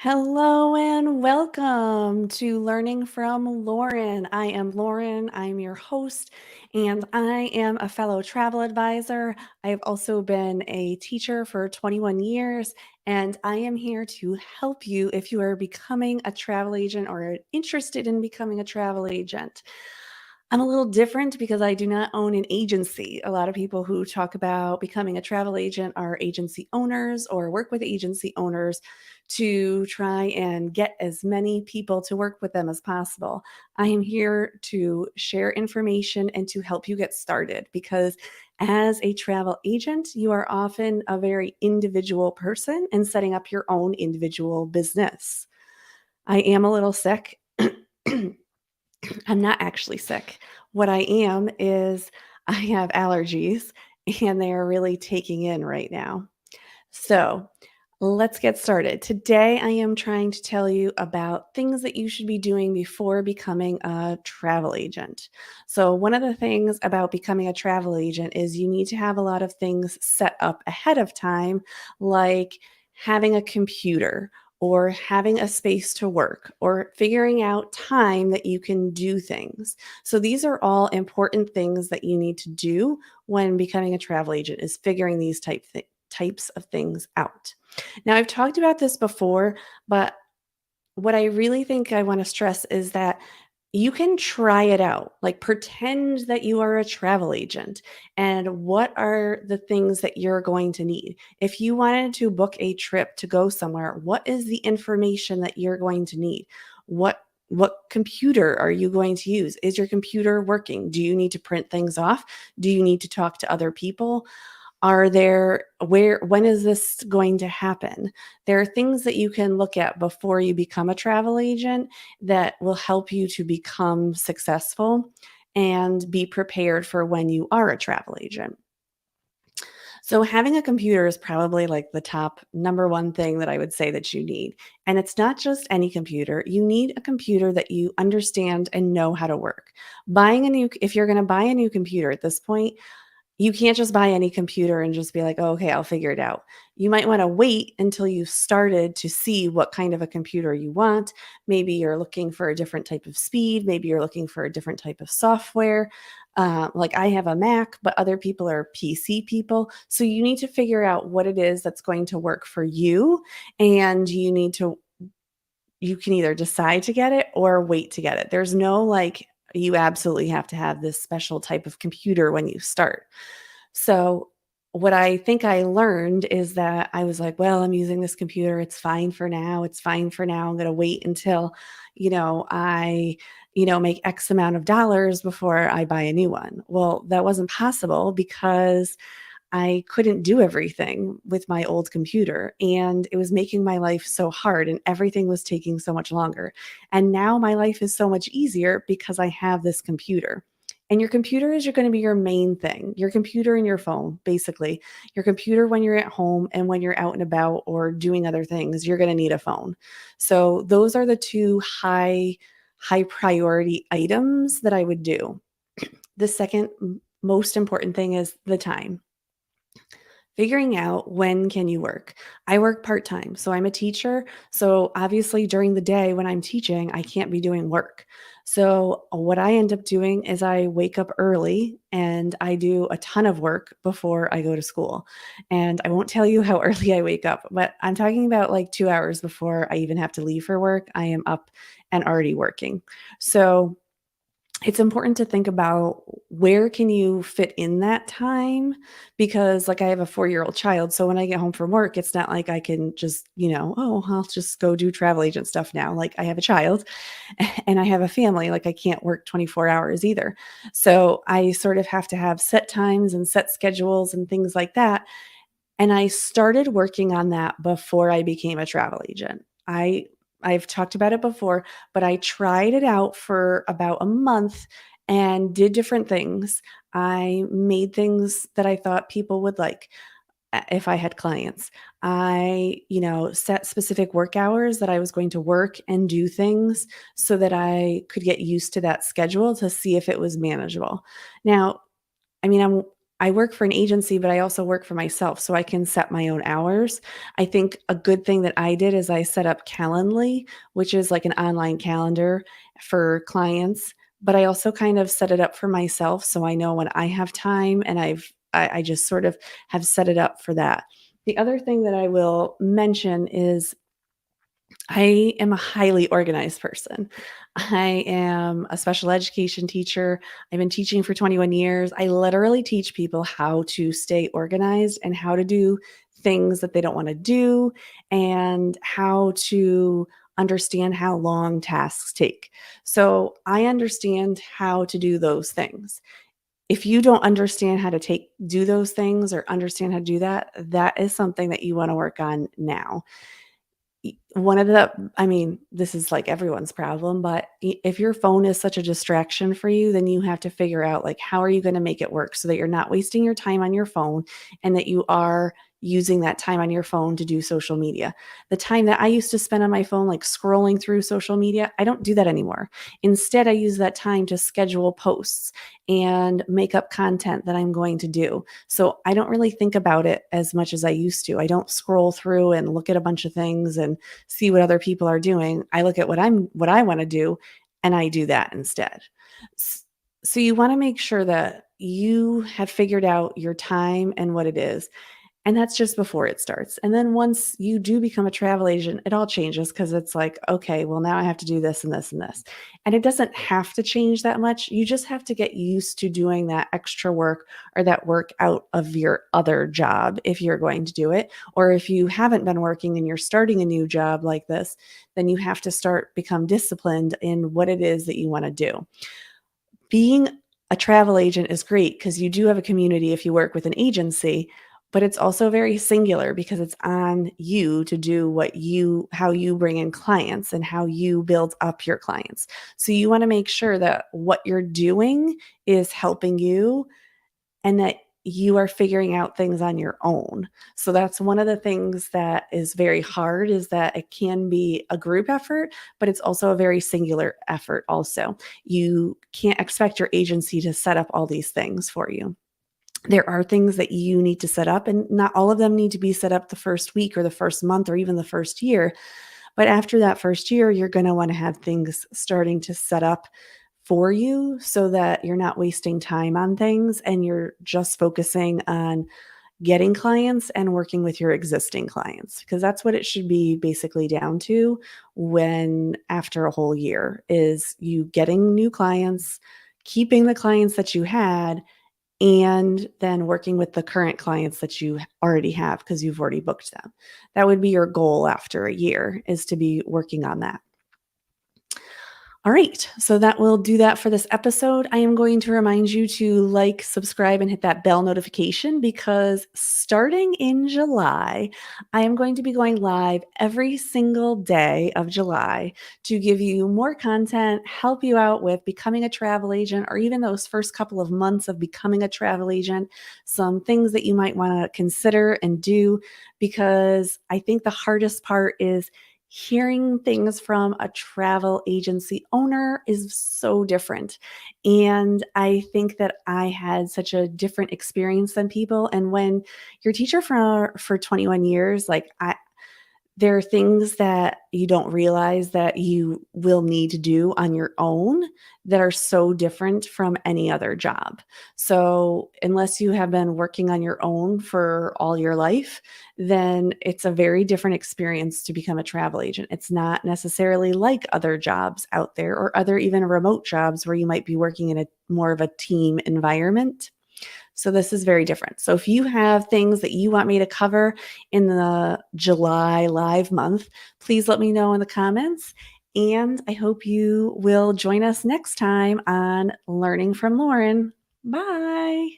Hello and welcome to Learning from Lauren. I am Lauren, I'm your host, and I am a fellow travel advisor. I have also been a teacher for 21 years, and I am here to help you if you are becoming a travel agent or are interested in becoming a travel agent. I'm a little different because I do not own an agency. A lot of people who talk about becoming a travel agent are agency owners or work with agency owners to try and get as many people to work with them as possible. I am here to share information and to help you get started because as a travel agent, you are often a very individual person and setting up your own individual business. I am a little sick. I'm not actually sick. What I am is I have allergies and they are really taking in right now. So let's get started. Today, I am trying to tell you about things that you should be doing before becoming a travel agent. So, one of the things about becoming a travel agent is you need to have a lot of things set up ahead of time, like having a computer or having a space to work or figuring out time that you can do things. So these are all important things that you need to do when becoming a travel agent is figuring these types of things out. Now, I've talked about this before, but what I really think I want to stress is that you can try it out. Like, pretend that you are a travel agent and what are the things that you're going to need. If you wanted to book a trip to go somewhere, what is the information that you're going to need? What computer are you going to use? Is your computer working? Do you need to print things off? Do you need to talk to other people? Are there when is this going to happen? There are things that you can look at before you become a travel agent that will help you to become successful and be prepared for when you are a travel agent. So having a computer is probably like the top number one thing that I would say that you need. And it's not just any computer. You need a computer that you understand and know how to work. If you're going to buy a new computer at this point, you can't just buy any computer and just be like, "Oh, okay, I'll figure it out." You might wanna wait until you've started to see what kind of a computer you want. Maybe you're looking for a different type of speed, maybe you're looking for a different type of software. Like I have a Mac, but other people are PC people. So you need to figure out what it is that's going to work for you, and you can either decide to get it or wait to get it. There's no, like, you absolutely have to have this special type of computer when you start. So, what I think I learned is that I was like, "Well, I'm using this computer. It's fine for now. It's fine for now. I'm gonna wait until, make X amount of dollars before I buy a new one." Well, that wasn't possible because I couldn't do everything with my old computer, and it was making my life so hard, and everything was taking so much longer. And now my life is so much easier because I have this computer. And your computer is going to be your main thing. Your computer and your phone, basically. Your computer when you're at home and when you're out and about or doing other things, you're going to need a phone. So those are the two high priority items that I would do. The second most important thing is the time. Figuring out when can you work. I work part-time, so I'm a teacher, so obviously during the day when I'm teaching, I can't be doing work. So what I end up doing is I wake up early and I do a ton of work before I go to school. And I won't tell you how early I wake up, but I'm talking about like 2 hours before I even have to leave for work, I am up and already working. So it's important to think about where can you fit in that time, because like I have a 4-year-old child, so when I get home from work it's not like I can just, oh, I'll just go do travel agent stuff now. Like I have a child and I have a family, like I can't work 24 hours either. So I sort of have to have set times and set schedules and things like that, and I started working on that before I became a travel agent. I've talked about it before, but I tried it out for about a month and did different things. I made things that I thought people would like if I had clients. Set specific work hours that I was going to work and do things so that I could get used to that schedule to see if it was manageable. Now, I mean, I work for an agency, but I also work for myself, so I can set my own hours. I think a good thing that I did is I set up Calendly, which is like an online calendar for clients, but I also kind of set it up for myself so I know when I have time, and I just sort of have set it up for that. The other thing that I will mention is I am a highly organized person. I am a special education teacher. I've been teaching for 21 years. I literally teach people how to stay organized and how to do things that they don't want to do, and how to understand how long tasks take. So I understand how to do those things. If you don't understand how to do those things or understand how to do that, that is something that you want to work on now. One of the I mean, this is like everyone's problem, but if your phone is such a distraction for you, then you have to figure out, like, how are you going to make it work so that you're not wasting your time on your phone, and that you are using that time on your phone to do social media. The time that I used to spend on my phone, like scrolling through social media, I don't do that anymore. Instead, I use that time to schedule posts and make up content that I'm going to do. So I don't really think about it as much as I used to. I don't scroll through and look at a bunch of things and see what other people are doing. I look at what I want to do, and I do that instead. So you want to make sure that you have figured out your time and what it is. And that's just before it starts. And then once you do become a travel agent, it all changes because it's like, okay, well, now I have to do this and this and this. And it doesn't have to change that much. You just have to get used to doing that extra work or that work out of your other job if you're going to do it. Or if you haven't been working and you're starting a new job like this, then you have to become disciplined in what it is that you want to do. Being a travel agent is great because you do have a community if you work with an agency, but it's also very singular because it's on you to do how you bring in clients and how you build up your clients. So you want to make sure that what you're doing is helping you, and that you are figuring out things on your own. So that's one of the things that is very hard, is that it can be a group effort, but it's also a very singular effort also. You can't expect your agency to set up all these things for you. There are things that you need to set up, and not all of them need to be set up the first week or the first month or even the first year. But after that first year, you're going to want to have things starting to set up for you so that you're not wasting time on things and you're just focusing on getting clients and working with your existing clients, because that's what it should be basically down to. When after a whole year is you getting new clients, keeping the clients that you had, and then working with the current clients that you already have because you've already booked them. That would be your goal after a year, is to be working on that. All right, so that will do that for this episode. I am going to remind you to like, subscribe, and hit that bell notification, because starting in July, I am going to be going live every single day of July to give you more content, help you out with becoming a travel agent, or even those first couple of months of becoming a travel agent, some things that you might want to consider and do, because I think the hardest part is hearing things from a travel agency owner is so different. And I think that I had such a different experience than people. And when you're a teacher for 21 years, like, there are things that you don't realize that you will need to do on your own that are so different from any other job. So, unless you have been working on your own for all your life, then it's a very different experience to become a travel agent. It's not necessarily like other jobs out there, or other even remote jobs where you might be working in a more of a team environment. So this is very different. So if you have things that you want me to cover in the July live month, please let me know in the comments. And I hope you will join us next time on Learning from Lauren. Bye.